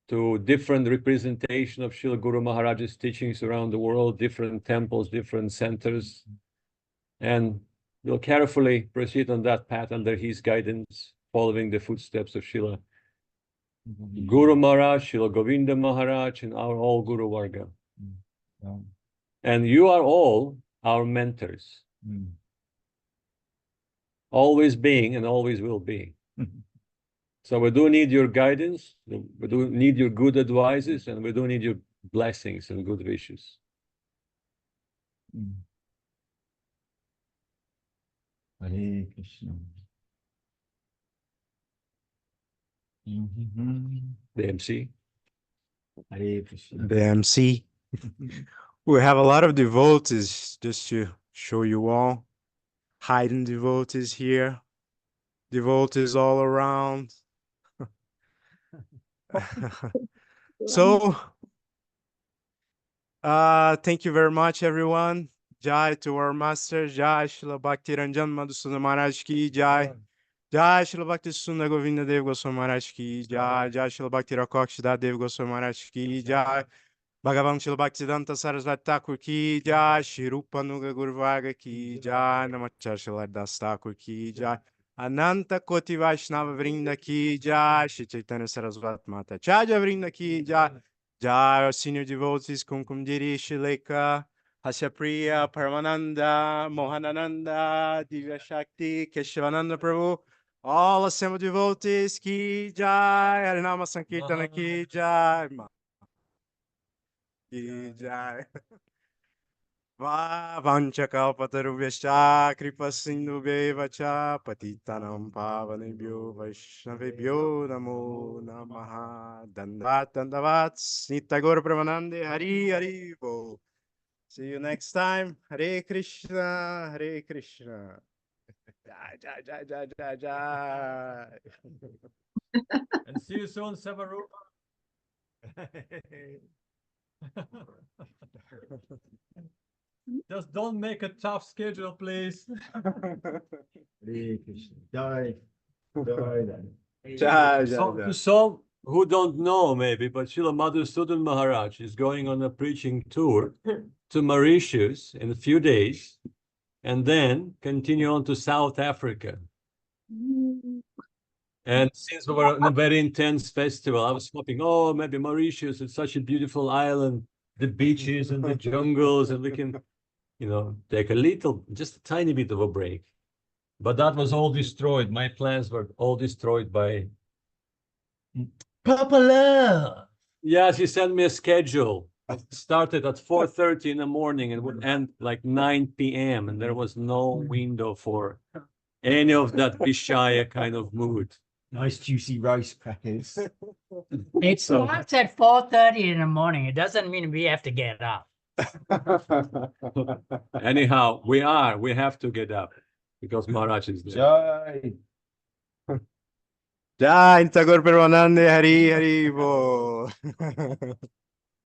to different representation of Srila Guru Maharaj's teachings around the world, different temples, different centers. And we'll carefully proceed on that path under his guidance, following the footsteps of Srila Guru Maharaj, Srila Govinda Maharaj, and our all Guru Varga. And you are all our mentors. Always being and always will be. So we do need your guidance, we do need your good advices, and we do need your blessings and good wishes. Hare Krishna. The MC. Hare Krishna. The MC. We have a lot of devotees, just to show you all. Hidden devotees here. Devotees all around. So, thank you very much, everyone. Jai to our master, Jai Shila Bhakti Ranjan Madhusudana Maharaj ki Jai. Jai Shila Bhakti Sunda Govinda Dev Goswami Maharaj ki Jai. Jai Shila Bhakti Rakshida Dev Goswami Maharaj ki Jai. Bhagavan Shila Bhaktivedanta Sarasvati Thakur ki Jai. Shri Rupa Nuga Gurvaga ki Jai. Namacharya Shila Das Thakur ki Jai. Ananta Koti Vaishnava Vrinda ki Jai. Shri Chaitanya Sarasvati Mata Chaja Vrinda ki Jai. Jai, our senior devotees, Kumkum Diri, Shileka, Hasyapriya, Paramananda, Mohanananda, Divya Shakti, Keshavananda Prabhu, all assembled devotees ki Jai, Harinama Sankirtana ki Jai, ki Jai. Vanchakalpatarubhyascha kripasindhubheva patitanam pavanebhyo vaishnavebhyo namo namaha dandavat Nitya Pramanande Hari Hari Bo. See you next time. Hare Krishna, Hare Krishna. Jai, jai, jai, jai, jai, jai. And see you soon, Savarupa. Just don't make a tough schedule, please. Hare Krishna. Jai. Jai. Jai, jai, So, jai. to some who don't know, maybe, but Srila Madhusudan Maharaj is going on a preaching tour to Mauritius in a few days, and then continue on to South Africa. And since we were in a very intense festival, I was hoping, oh, maybe Mauritius is such a beautiful island, the beaches and the jungles, and we can, take a little, just a tiny bit of a break. But that was all destroyed. My plans were all destroyed by Papa Love. Yeah, she sent me a schedule. It started at 4:30 in the morning and would end like 9 p.m. And there was no window for any of that Vishaya kind of mood. Nice juicy rice crackers. It starts at 4:30 in the morning. It doesn't mean we have to get up. Anyhow, we have to get up because Maharaj is there. Jai. Jai, Nitya Pramanande Hari Hari Bo.